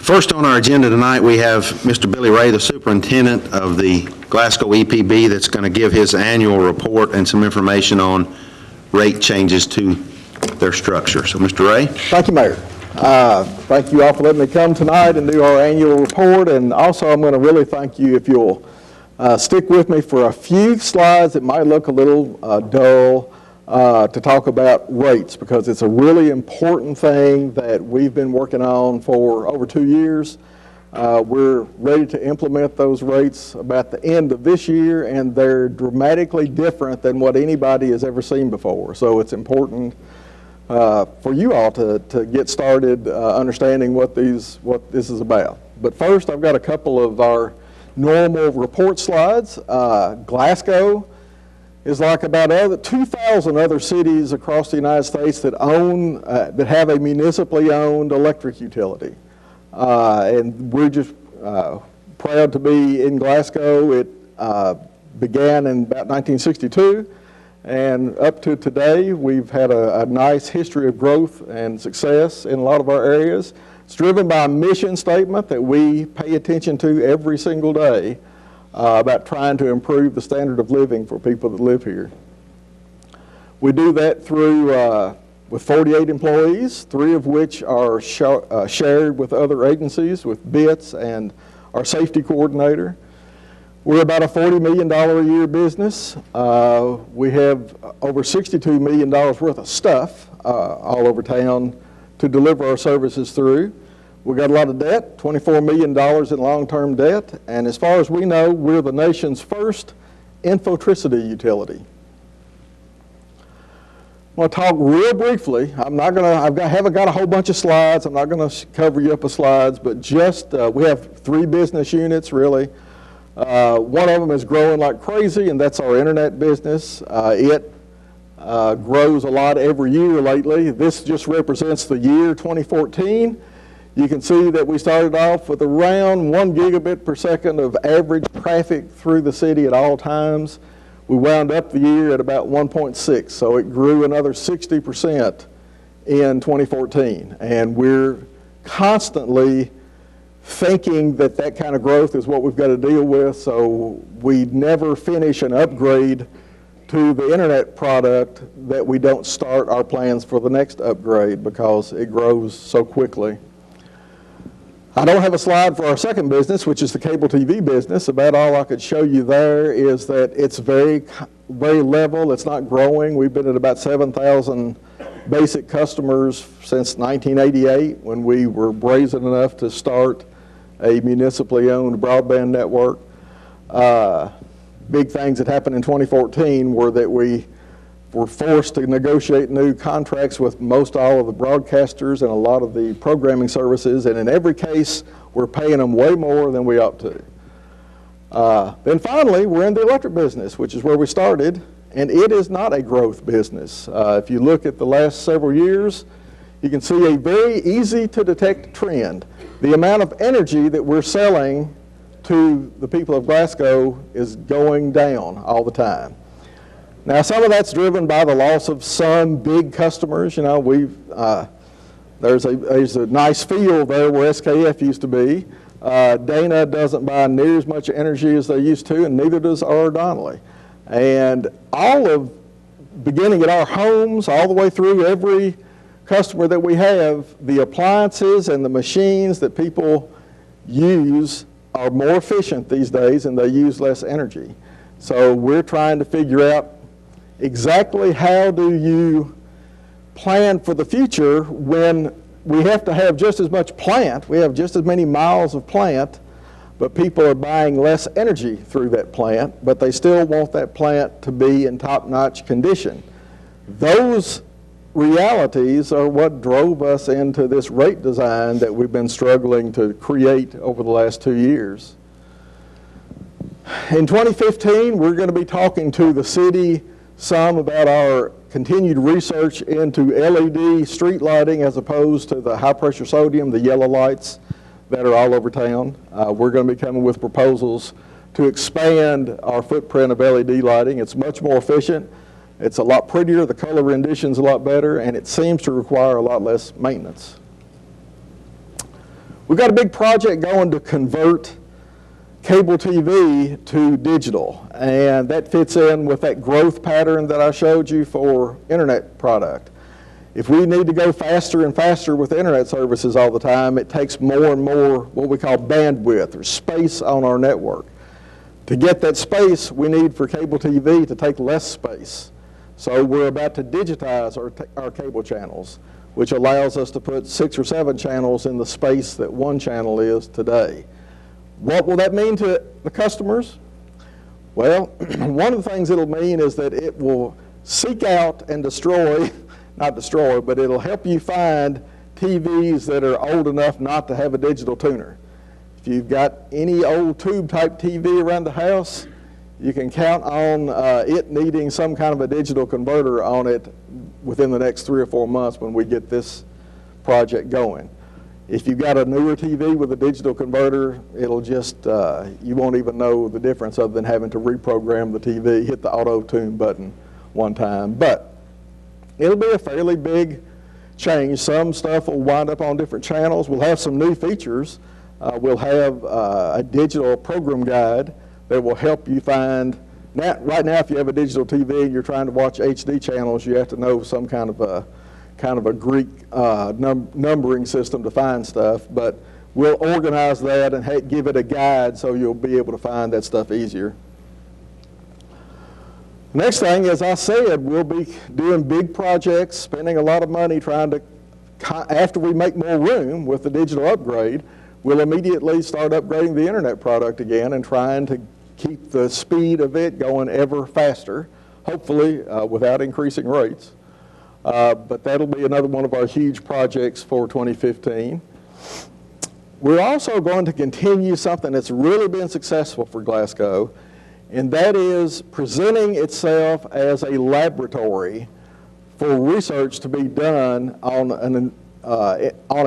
First on our agenda tonight, we have Mr. Billy Ray, the superintendent of the Glasgow EPB, that's going to give his annual report and some information on rate changes to their structure. So, Mr. Ray. Thank you, Mayor. Thank you all for letting me come tonight and do our annual report. And also, I'm going to really thank you if you'll stick with me for a few slides that might look a little dull to talk about rates, because it's a really important thing that we've been working on for over 2 years. We're ready to implement those rates about the end of this year, and they're dramatically different than what anybody has ever seen before. So it's important for you all to get started understanding what this is about. But first, I've got a couple of our normal report slides. Glasgow is like about 2,000 other cities across the United States that have a municipally owned electric utility. And we're just proud to be in Glasgow. It began in about 1962, and up to today, we've had a nice history of growth and success in a lot of our areas. It's driven by a mission statement that we pay attention to every single day about trying to improve the standard of living for people that live here. We do that through with 48 employees, 3 of which are shared with other agencies, with BITS and our safety coordinator. We're about a $40 million a year business. We have over $62 million worth of stuff all over town to deliver our services through. We've got a lot of debt, $24 million in long-term debt, and as far as we know, we're the nation's first infotricity utility. I want to talk real briefly. I haven't got a whole bunch of slides. I'm not going to cover you up with slides, but just we have 3 business units really. One of them is growing like crazy, and that's our internet business. It grows a lot every year lately. This just represents the year 2014. You can see that we started off with around 1 gigabit per second of average traffic through the city at all times. We wound up the year at about 1.6, so it grew another 60% in 2014. And we're constantly thinking that that kind of growth is what we've got to deal with, so we never finish an upgrade to the internet product that we don't start our plans for the next upgrade, because it grows so quickly. I don't have a slide for our second business, which is the cable TV business. About all I could show you there is that it's very, very level. It's not growing. We've been at about 7,000 basic customers since 1988, when we were brazen enough to start a municipally owned broadband network. Big things that happened in 2014 were that we were forced to negotiate new contracts with most all of the broadcasters and a lot of the programming services, and in every case, we're paying them way more than we ought to. Then finally, we're in the electric business, which is where we started, and it is not a growth business. If you look at the last several years, you can see a very easy to detect trend. The amount of energy that we're selling to the people of Glasgow is going down all the time. Now, some of that's driven by the loss of some big customers. You know, there's a nice field there where SKF used to be. Dana doesn't buy near as much energy as they used to, and neither does R. Donnelley. And beginning at our homes, all the way through every customer that we have, the appliances and the machines that people use are more efficient these days, and they use less energy. So we're trying to figure out exactly how do you plan for the future when we have to have just as much plant, we have just as many miles of plant, but people are buying less energy through that plant, but they still want that plant to be in top-notch condition. Those realities are what drove us into this rate design that we've been struggling to create over the last 2 years. In 2015, we're going to be talking to the city some about our continued research into LED street lighting as opposed to the high-pressure sodium, the yellow lights that are all over town. We're going to be coming with proposals to expand our footprint of LED lighting. It's much more efficient. It's a lot prettier, the color rendition's a lot better, and it seems to require a lot less maintenance. We've got a big project going to convert cable TV to digital, and that fits in with that growth pattern that I showed you for internet product. If we need to go faster and faster with internet services all the time, it takes more and more what we call bandwidth or space on our network. To get that space, we need for cable TV to take less space. So we're about to digitize our cable channels, which allows us to put 6 or 7 channels in the space that one channel is today. What will that mean to the customers? Well, one of the things it'll mean is that it will seek out and destroy, not destroy, but it'll help you find TVs that are old enough not to have a digital tuner. If you've got any old tube type TV around the house, you can count on it needing some kind of a digital converter on it within the next 3 or 4 months when we get this project going. If you've got a newer TV with a digital converter, it'll just, you won't even know the difference other than having to reprogram the TV, hit the auto tune button one time. But it'll be a fairly big change. Some stuff will wind up on different channels. We'll have some new features. We'll have a digital program guide that will help you find. Right now, if you have a digital TV and you're trying to watch HD channels, you have to know some kind of a Greek numbering system to find stuff. But we'll organize that and give it a guide so you'll be able to find that stuff easier. Next thing, as I said, we'll be doing big projects, spending a lot of money trying to, after we make more room with the digital upgrade, we'll immediately start upgrading the internet product again and trying to keep the speed of it going ever faster, hopefully without increasing rates. But that'll be another one of our huge projects for 2015. We're also going to continue something that's really been successful for Glasgow, and that is presenting itself as a laboratory for research to be done on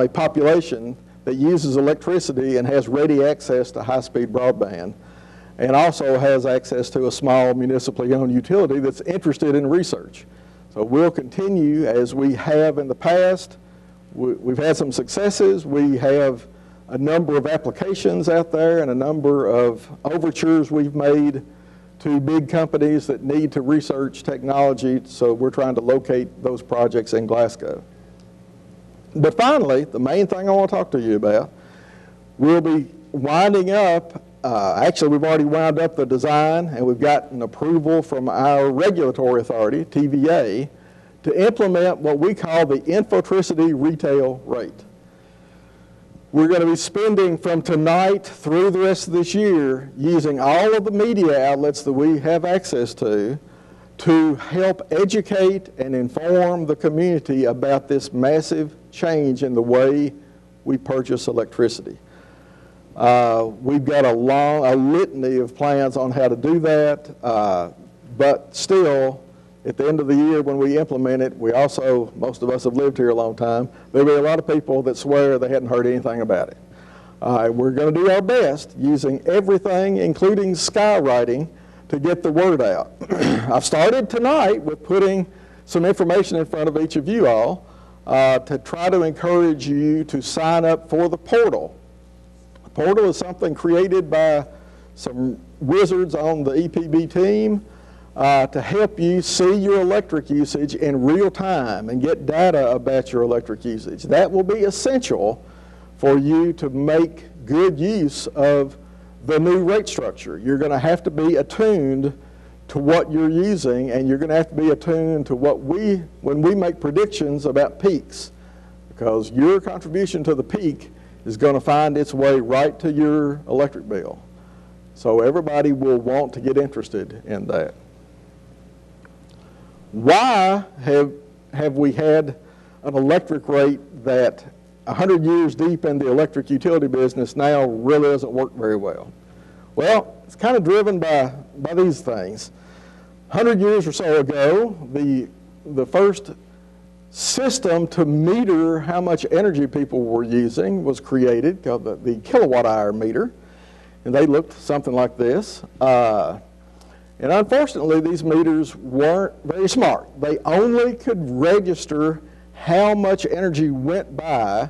a population that uses electricity and has ready access to high-speed broadband, and also has access to a small municipally owned utility that's interested in research. So we'll continue as we have in the past. We've had some successes. We have a number of applications out there and a number of overtures we've made to big companies that need to research technology, so we're trying to locate those projects in Glasgow. But finally, the main thing I want to talk to you about, we'll be winding up, actually we've already wound up the design and we've gotten approval from our regulatory authority, TVA, to implement what we call the Infotricity retail rate. We're going to be spending from tonight through the rest of this year using all of the media outlets that we have access to help educate and inform the community about this massive change in the way we purchase electricity. We've got a litany of plans on how to do that, but still, at the end of the year when we implement it, most of us have lived here a long time, there'll be a lot of people that swear they hadn't heard anything about it. We're going to do our best using everything, including skywriting, to get the word out. I've started tonight with putting some information in front of each of you all to try to encourage you to sign up for the portal. The portal is something created by some wizards on the EPB team to help you see your electric usage in real time and get data about your electric usage. That will be essential for you to make good use of the new rate structure. You're going to have to be attuned to what you're using, and you're going to have to be attuned to when we make predictions about peaks, because your contribution to the peak is going to find its way right to your electric bill. So everybody will want to get interested in that. Why have we had an electric rate that 100 years deep in the electric utility business now really doesn't work very well? Well, it's kind of driven by these things. 100 years or so ago, the first system to meter how much energy people were using was created, called the kilowatt hour meter, and they looked something like this. And unfortunately, these meters weren't very smart. They only could register how much energy went by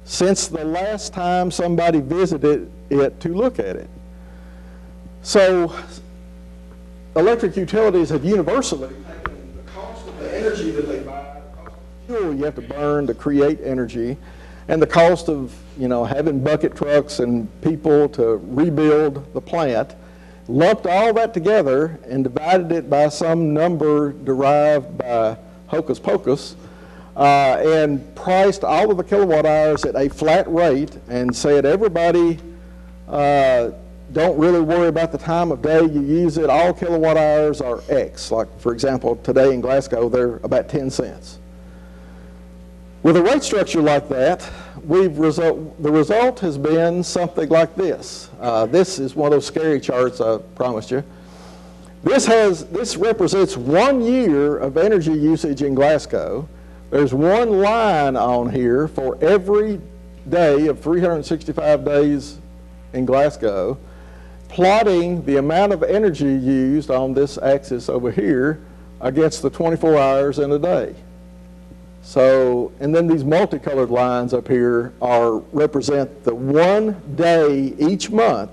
since the last time somebody visited it to look at it. So electric utilities have universally taken the cost of the energy that they buy, the cost of the fuel you have to burn to create energy, and the cost of, having bucket trucks and people to rebuild the plant, lumped all that together and divided it by some number derived by hocus pocus, and priced all of the kilowatt hours at a flat rate and said, everybody, don't really worry about the time of day you use it. All kilowatt hours are X. Like, for example, today in Glasgow, they're about 10 cents. With a rate structure like that, the result has been something like this. This is one of those scary charts I promised you. This represents 1 year of energy usage in Glasgow. There's one line on here for every day of 365 days in Glasgow, plotting the amount of energy used on this axis over here against the 24 hours in a day. So, and then these multicolored lines up here represent the 1 day each month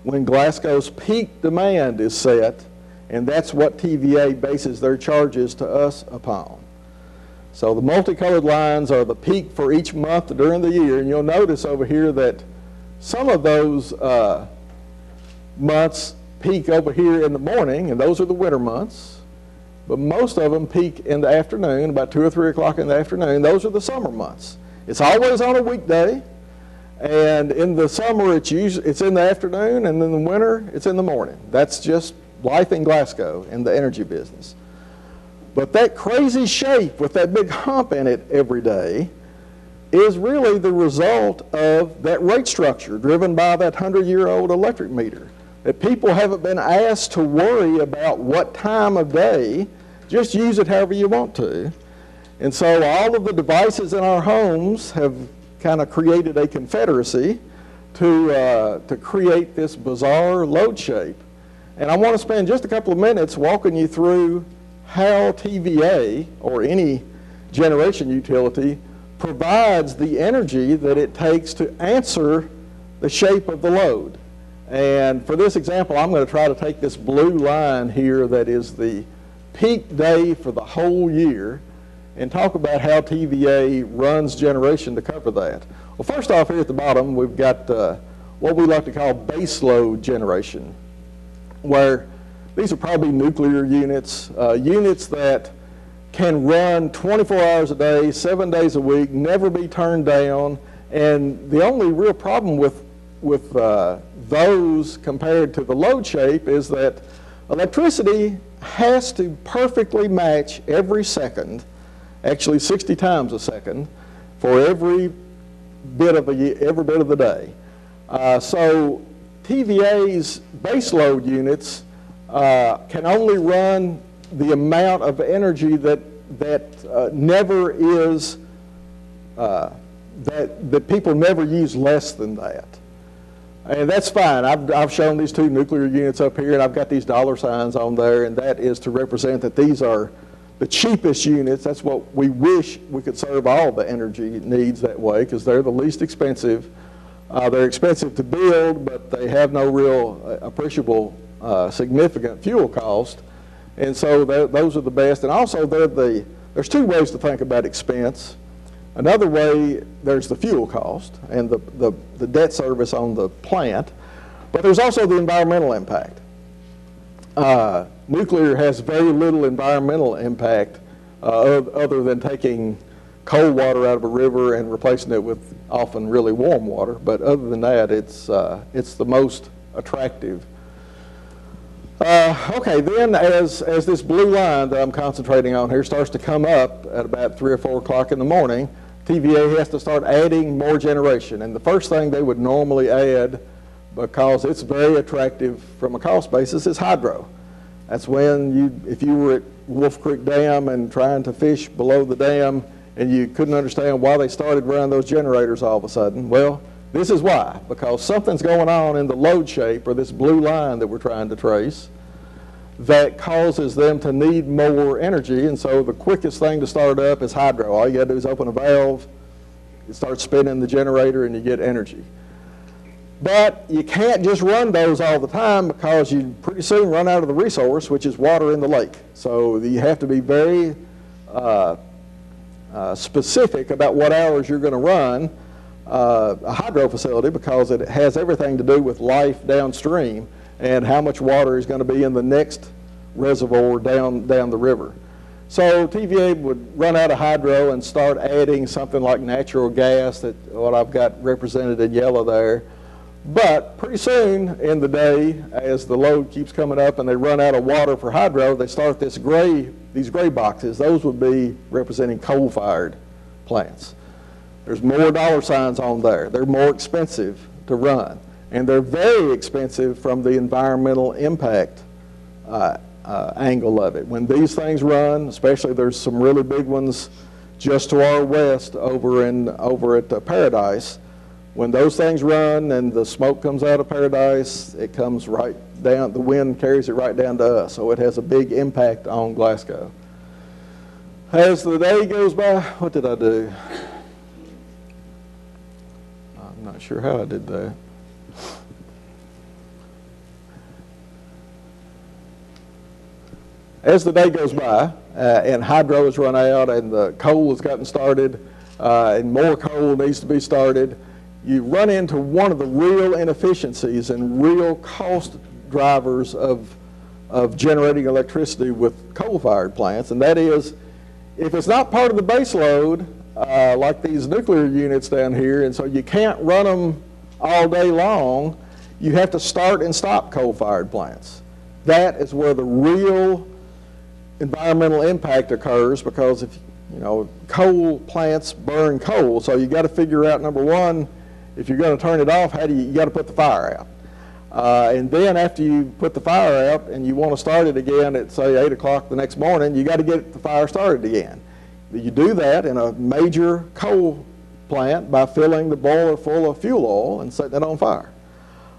when Glasgow's peak demand is set, and that's what TVA bases their charges to us upon. So the multicolored lines are the peak for each month during the year, and you'll notice over here that some of those months peak over here in the morning, and those are the winter months, but most of them peak in the afternoon, about 2 or 3 o'clock in the afternoon. Those are the summer months. It's always on a weekday, and in the summer it's in the afternoon, and in the winter it's in the morning. That's just life in Glasgow in the energy business. But that crazy shape with that big hump in it every day is really the result of that rate structure driven by that 100-year-old electric meter. That people haven't been asked to worry about what time of day, just use it however you want to. And so all of the devices in our homes have kind of created a confederacy to create this bizarre load shape. And I want to spend just a couple of minutes walking you through how TVA, or any generation utility, provides the energy that it takes to answer the shape of the load. And for this example, I'm going to try to take this blue line here that is the peak day for the whole year and talk about how TVA runs generation to cover that. Well, first off, here at the bottom, we've got what we like to call base load generation, where these are probably nuclear units, units that can run 24 hours a day, 7 days a week, never be turned down. And the only real problem with those compared to the load shape is that electricity has to perfectly match every second, actually 60 times a second, for every bit of the day. So TVA's base load units can only run the amount of energy that never is, that people never use less than that. And that's fine. I've shown these two nuclear units up here, and I've got these dollar signs on there, and that is to represent that these are the cheapest units. That's what we wish we could serve all the energy needs that way, because they're the least expensive. They're expensive to build, but they have no real appreciable significant fuel cost. And so those are the best. And also, there's two ways to think about expense. Another way, there's the fuel cost and the debt service on the plant, but there's also the environmental impact. Nuclear has very little environmental impact other than taking cold water out of a river and replacing it with often really warm water. But other than that, it's the most attractive. Okay, then as this blue line that I'm concentrating on here starts to come up at about 3 or 4 o'clock in the morning, TVA has to start adding more generation. And the first thing they would normally add, because it's very attractive from a cost basis, is hydro. That's when if you were at Wolf Creek Dam and trying to fish below the dam and you couldn't understand why they started running those generators all of a sudden, well, this is why, because something's going on in the load shape, or this blue line that we're trying to trace, that causes them to need more energy. And so the quickest thing to start up is hydro. All you got to do is open a valve, it starts spinning the generator and you get energy. But you can't just run those all the time because you pretty soon run out of the resource, which is water in the lake. So you have to be very specific about what hours you're going to run a hydro facility, because it has everything to do with life downstream and how much water is going to be in the next reservoir down the river. So TVA would run out of hydro and start adding something like natural gas, that what I've got represented in yellow there. But pretty soon in the day, as the load keeps coming up and they run out of water for hydro, they start these gray boxes. Those would be representing coal-fired plants. There's more dollar signs on there. They're more expensive to run. And they're very expensive from the environmental impact angle of it. When these things run, especially there's some really big ones just to our west over at Paradise. When those things run and the smoke comes out of Paradise, it comes right down, the wind carries it right down to us, so it has a big impact on Glasgow. As the day goes by, what did I do? I'm not sure how I did that. As the day goes by and hydro has run out and the coal has gotten started and more coal needs to be started, you run into one of the real inefficiencies and real cost drivers of generating electricity with coal-fired plants, and that is, if it's not part of the base load, like these nuclear units down here, and so you can't run them all day long, you have to start and stop coal-fired plants. That is where the real environmental impact occurs, because if coal plants burn coal, so you got to figure out, number one, if you're going to turn it off, you got to put the fire out. And then after you put the fire out and you want to start it again at, say, 8 o'clock the next morning, you got to get the fire started again. You do that in a major coal plant by filling the boiler full of fuel oil and setting it on fire.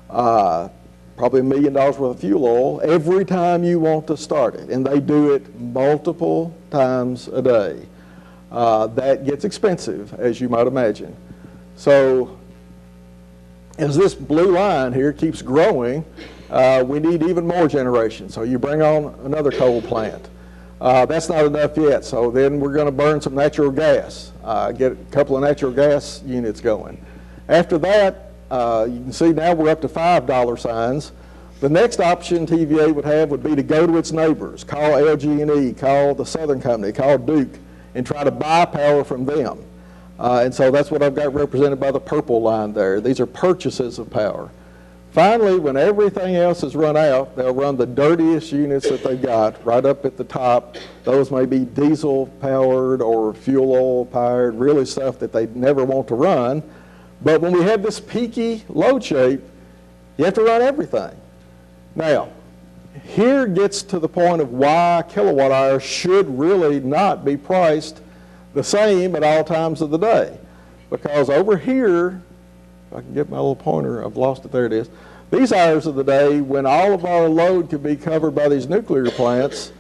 Probably $1 million worth of fuel oil every time you want to start it. And they do it multiple times a day. That gets expensive, as you might imagine. So as this blue line here keeps growing, we need even more generation. So you bring on another coal plant. That's not enough yet, so then we're going to burn some natural gas, get a couple of natural gas units going. After that, you can see now we're up to $5 signs. The next option TVA would have would be to go to its neighbors, call LG&E, call the Southern Company, call Duke, and try to buy power from them. And so that's what I've got represented by the purple line there. These are purchases of power. Finally, when everything else is run out, they'll run the dirtiest units that they've got right up at the top. Those may be diesel powered or fuel oil powered, really stuff that they never want to run. But when we have this peaky load shape, you have to run everything. Now, here gets to the point of why kilowatt hours should really not be priced the same at all times of the day. Because over here, if I can get my little pointer, I've lost it, there it is. These hours of the day, when all of our load could be covered by these nuclear plants,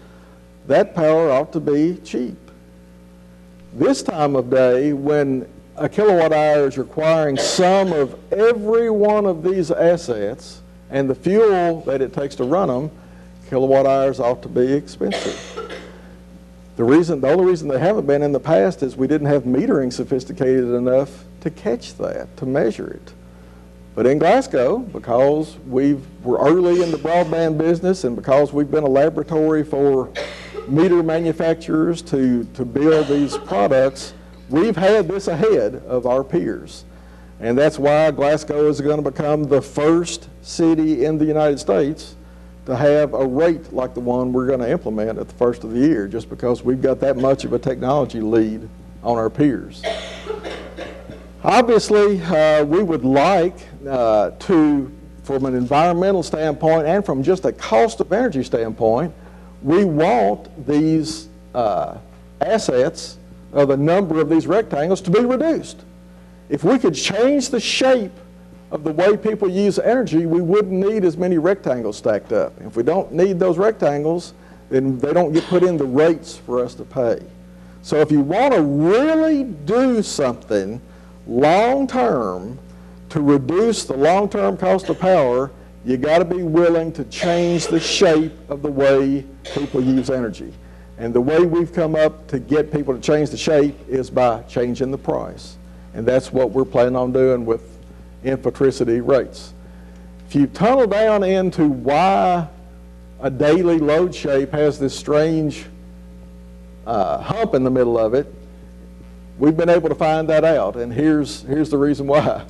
that power ought to be cheap. This time of day, when a kilowatt hour is requiring some of every one of these assets and the fuel that it takes to run them, kilowatt hours ought to be expensive. The only reason they haven't been in the past is we didn't have metering sophisticated enough to catch that, to measure it. But in Glasgow, because we're early in the broadband business and because we've been a laboratory for meter manufacturers to build these products, we've had this ahead of our peers. And that's why Glasgow is going to become the first city in the United States to have a rate like the one we're going to implement at the first of the year, just because we've got that much of a technology lead on our peers. Obviously, we would like to, from an environmental standpoint and from just a cost of energy standpoint, we want these assets, the number of these rectangles, to be reduced. If we could change the shape of the way people use energy, we wouldn't need as many rectangles stacked up. If we don't need those rectangles, then they don't get put in the rates for us to pay. So if you want to really do something long-term, to reduce the long-term cost of power, you got to be willing to change the shape of the way people use energy. And the way we've come up to get people to change the shape is by changing the price. And that's what we're planning on doing with Infotricity rates. If you tunnel down into why a daily load shape has this strange hump in the middle of it, we've been able to find that out, and here's the reason why.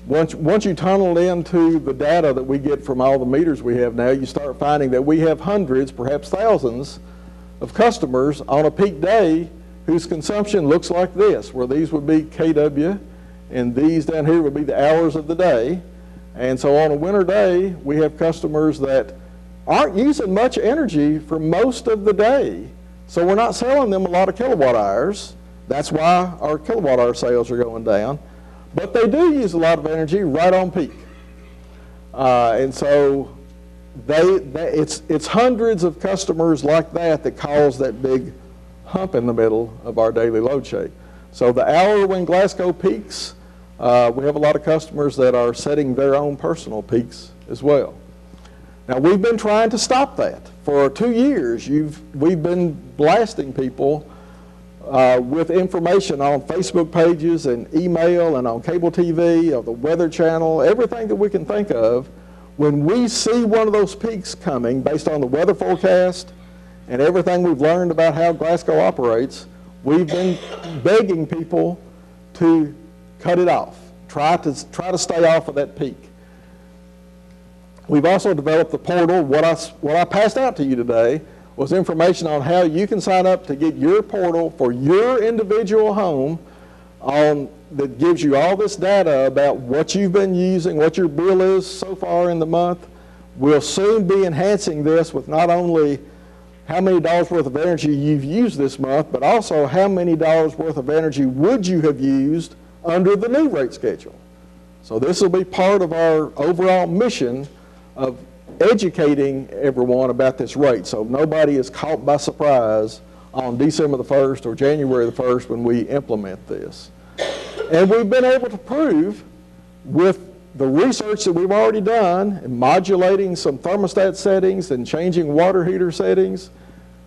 Once you tunnel into the data that we get from all the meters we have now, you start finding that we have hundreds, perhaps thousands, of customers on a peak day whose consumption looks like this, where these would be kW, and these down here would be the hours of the day. And so on a winter day, we have customers that aren't using much energy for most of the day. So we're not selling them a lot of kilowatt hours. That's why our kilowatt hour sales are going down. But they do use a lot of energy right on peak. And so it's hundreds of customers like that cause that big hump in the middle of our daily load shape. So the hour when Glasgow peaks, we have a lot of customers that are setting their own personal peaks as well. Now, we've been trying to stop that. For 2 years, we've been blasting people with information on Facebook pages and email and on cable TV, or the Weather Channel, everything that we can think of. When we see one of those peaks coming, based on the weather forecast and everything we've learned about how Glasgow operates, we've been begging people to cut it off. Try to stay off of that peak. We've also developed the portal. What I passed out to you today was information on how you can sign up to get your portal for your individual home that gives you all this data about what you've been using, what your bill is so far in the month. We'll soon be enhancing this with not only how many dollars worth of energy you've used this month, but also how many dollars worth of energy would you have used under the new rate schedule. So this will be part of our overall mission of educating everyone about this rate, so nobody is caught by surprise on December the 1st or January the 1st when we implement this. And we've been able to prove with the research that we've already done in modulating some thermostat settings and changing water heater settings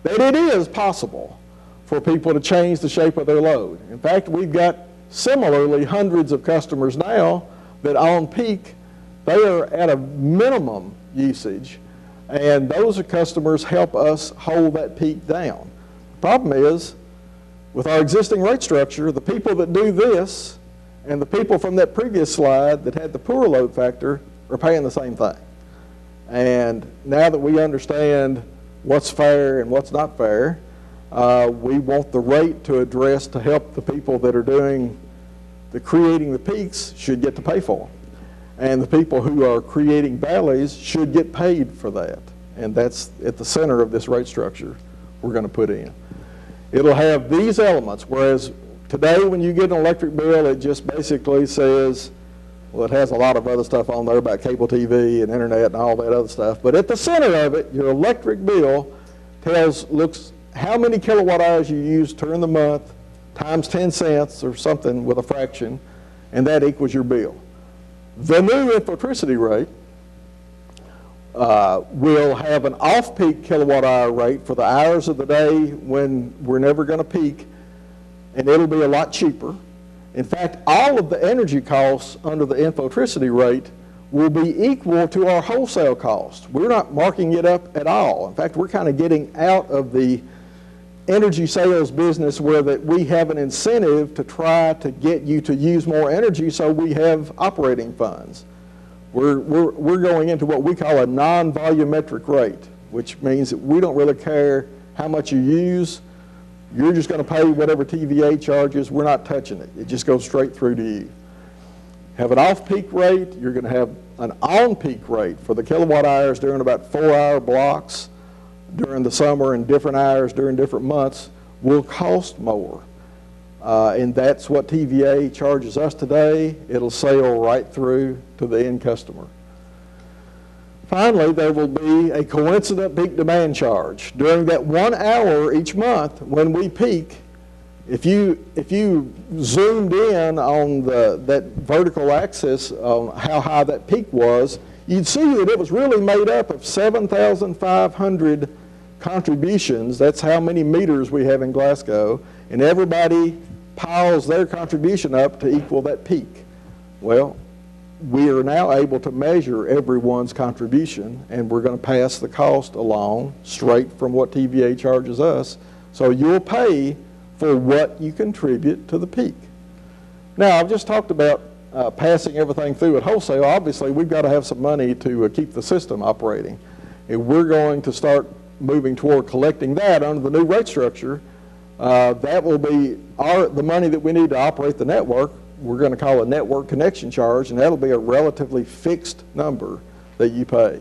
that it is possible for people to change the shape of their load. In fact, we've got similarly hundreds of customers now that on peak, they are at a minimum usage, and those customers help us hold that peak down. The problem is, with our existing rate structure, the people that do this and the people from that previous slide that had the poor load factor are paying the same thing. And now that we understand what's fair and what's not fair, we want the rate to help the people that are doing creating the peaks should get to pay for them. And the people who are creating valleys should get paid for that. And that's at the center of this rate structure we're going to put in. It'll have these elements, whereas today when you get an electric bill, it just basically says, well, it has a lot of other stuff on there about cable TV and internet and all that other stuff. But at the center of it, your electric bill looks how many kilowatt hours you use during the month times 10 cents or something with a fraction, and that equals your bill. The new Infotricity rate will have an off-peak kilowatt hour rate for the hours of the day when we're never going to peak, and it'll be a lot cheaper. In fact, all of the energy costs under the Infotricity rate will be equal to our wholesale cost. We're not marking it up at all. In fact, we're kind of getting out of the energy sales business where that we have an incentive to try to get you to use more energy so we have operating funds. We're going into what we call a non-volumetric rate, which means that we don't really care how much you use. You're just going to pay whatever TVA charges. We're not touching it. It just goes straight through to you. Have an off-peak rate. You're going to have an on-peak rate for the kilowatt hours during about 4-hour blocks during the summer and different hours during different months will cost more. And that's what TVA charges us today. It'll sail right through to the end customer. Finally, there will be a coincident peak demand charge. During that 1 hour each month when we peak, If you zoomed in on that vertical axis on how high that peak was, you'd see that it was really made up of 7,500 contributions. That's how many meters we have in Glasgow, and everybody piles their contribution up to equal that peak. Well, we are now able to measure everyone's contribution, and we're going to pass the cost along straight from what TVA charges us. So you'll pay for what you contribute to the peak. Now, I've just talked about passing everything through at wholesale. Obviously, we've got to have some money to keep the system operating. And we're going to start moving toward collecting that under the new rate structure. That will be the money that we need to operate the network. We're going to call a network connection charge, and that'll be a relatively fixed number that you pay.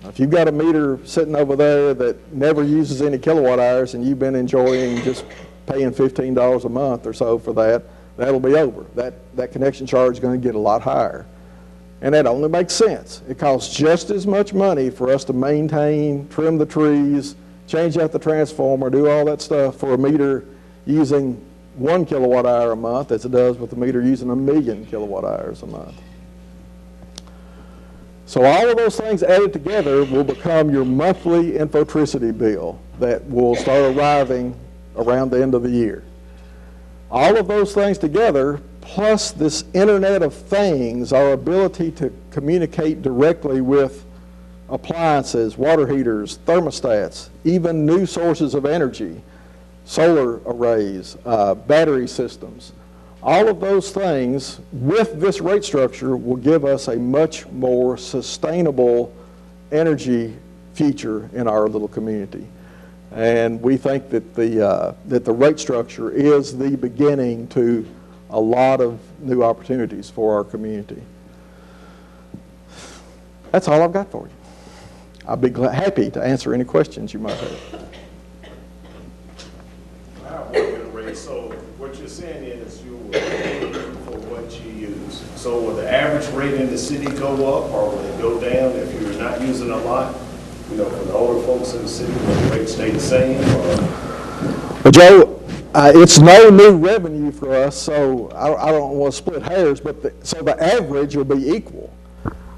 If you've got a meter sitting over there that never uses any kilowatt hours and you've been enjoying just paying $15 a month or so for that, that'll be over. That connection charge is going to get a lot higher. And that only makes sense. It costs just as much money for us to maintain, trim the trees, change out the transformer, do all that stuff for a meter using 1 kilowatt hour a month as it does with a meter using 1,000,000 kilowatt hours a month. So all of those things added together will become your monthly Infotricity bill that will start arriving around the end of the year. All of those things together, plus this Internet of Things, our ability to communicate directly with appliances, water heaters, thermostats, even new sources of energy, solar arrays, battery systems. All of those things with this rate structure will give us a much more sustainable energy future in our little community. And we think that the rate structure is the beginning to a lot of new opportunities for our community. That's all I've got for you. I'll be happy to answer any questions you might have. So what you're saying is you will pay for what you use. So will the average rate in the city go up, or will it go down if you're not using a lot? You know, for the older folks in the city, will the rate stay the same? Well, Joe, it's no new revenue for us, so I don't want to split hairs, but so the average will be equal.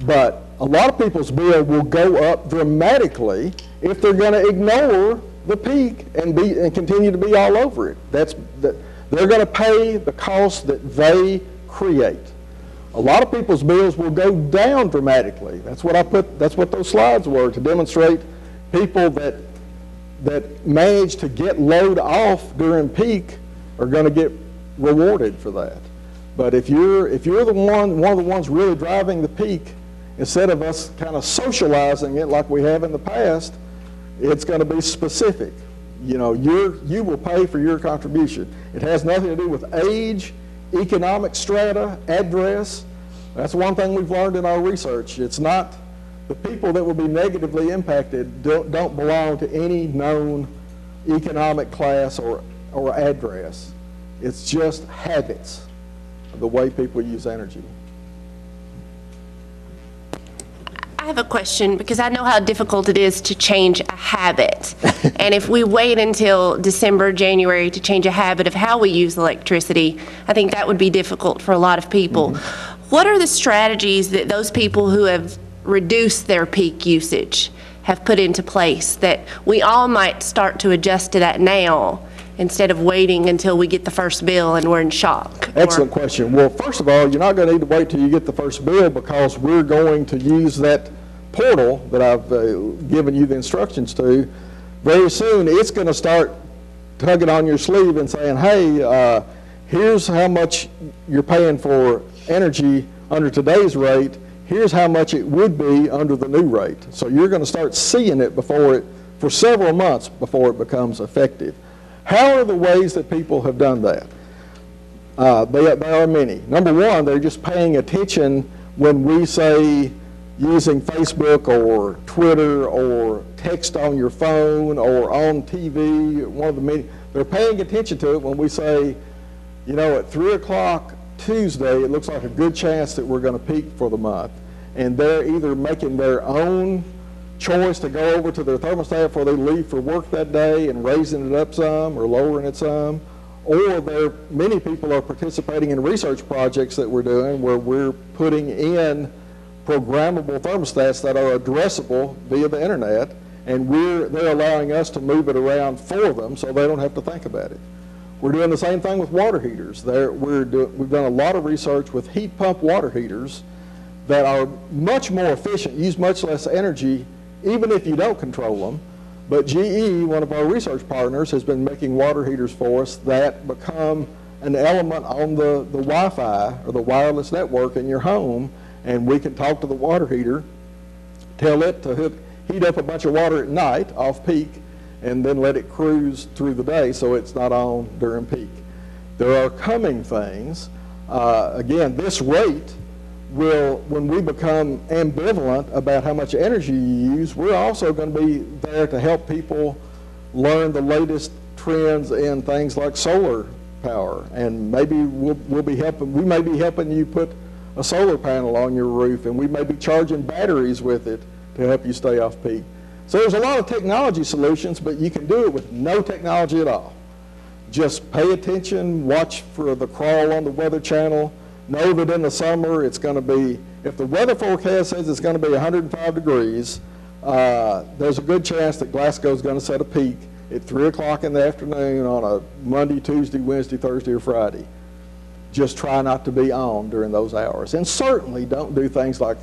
But a lot of people's bill will go up dramatically if they're going to ignore the peak and continue to be all over it. They're going to pay the cost that they create. A lot of people's bills will go down dramatically. That's what those slides were, to demonstrate people that manage to get load off during peak are going to get rewarded for that. one of the ones really driving the peak, instead of us kind of socializing it like we have in the past, it's going to be specific. You know, you will pay for your contribution. It has nothing to do with age, economic strata, address. That's one thing we've learned in our research. It's not, the people that will be negatively impacted don't belong to any known economic class or address. It's just habits of the way people use energy. I have a question, because I know how difficult it is to change a habit. And if we wait until December, January to change a habit of how we use electricity, I think that would be difficult for a lot of people. Mm-hmm. What are the strategies that those people who have reduced their peak usage have put into place that we all might start to adjust to that now, instead of waiting until we get the first bill and we're in shock? Excellent question. Well, first of all, you're not going to need to wait till you get the first bill, because we're going to use that portal that I've given you the instructions to. Very soon, it's going to start tugging on your sleeve and saying, hey, here's how much you're paying for energy under today's rate. Here's how much it would be under the new rate. So you're going to start seeing it for several months before it becomes effective. How are the ways that people have done that? There are many. Number one, they're just paying attention when we say using Facebook or Twitter or text on your phone or on TV, one of the many. They're paying attention to it when we say, you know, at 3 o'clock Tuesday, it looks like a good chance that we're going to peak for the month. And they're either making their own choice to go over to their thermostat before they leave for work that day and raising it up some or lowering it some, or many people are participating in research projects that we're doing where we're putting in programmable thermostats that are addressable via the internet, and they're allowing us to move it around for them so they don't have to think about it. We're doing the same thing with water heaters. We've done a lot of research with heat pump water heaters that are much more efficient, use much less energy, even if you don't control them. But GE, one of our research partners, has been making water heaters for us that become an element on the Wi-Fi or the wireless network in your home, and we can talk to the water heater, tell it to heat up a bunch of water at night off peak, and then let it cruise through the day so it's not on during peak. There are coming things. Again, this rate will, when we become ambivalent about how much energy you use, we're also going to be there to help people learn the latest trends in things like solar power. And maybe we may be helping you put a solar panel on your roof, and we may be charging batteries with it to help you stay off peak. So there's a lot of technology solutions, but you can do it with no technology at all. Just pay attention, watch for the crawl on the Weather Channel, know that in the summer it's going to be, if the weather forecast says it's going to be 105 degrees, there's a good chance that Glasgow's going to set a peak at 3 o'clock in the afternoon on a Monday, Tuesday, Wednesday, Thursday, or Friday. Just try not to be on during those hours. And certainly don't do things like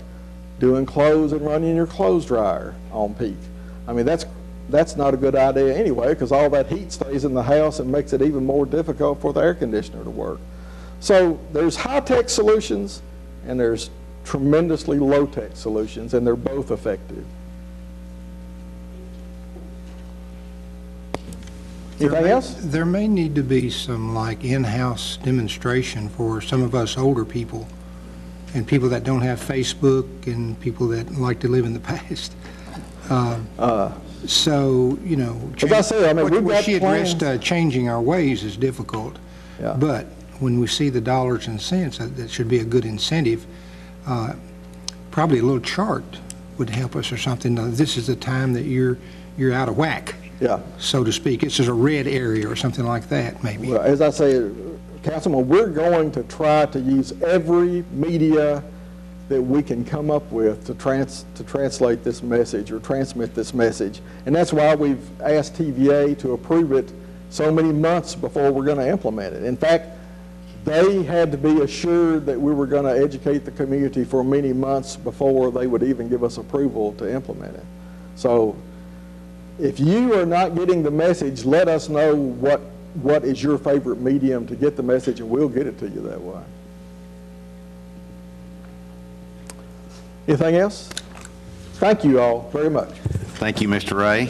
doing clothes and running your clothes dryer on peak. I mean, that's not a good idea anyway, because all that heat stays in the house and makes it even more difficult for the air conditioner to work. So there's high-tech solutions and there's tremendously low-tech solutions, and they're both effective. Anything else? There may need to be some like in-house demonstration for some of us older people and people that don't have Facebook and people that like to live in the past. So, you know, As I say, I mean, we've what got she addressed, plans. changing our ways is difficult. Yeah. But when we see the dollars and cents, that should be a good incentive. Probably a little chart would help us or something. This is the time that you're out of whack, Yeah. so to speak. This is a red area or something like that, maybe. Well, as I say, Councilman, we're going to try to use every media that we can come up with to translate this message or transmit this message. And that's why we've asked TVA to approve it so many months before we're going to implement it. In fact, they had to be assured that we were going to educate the community for many months before they would even give us approval to implement it. So if you are not getting the message, let us know what is your favorite medium to get the message, and we'll get it to you that way. Anything else? Thank you all very much. Thank you, Mr. Ray.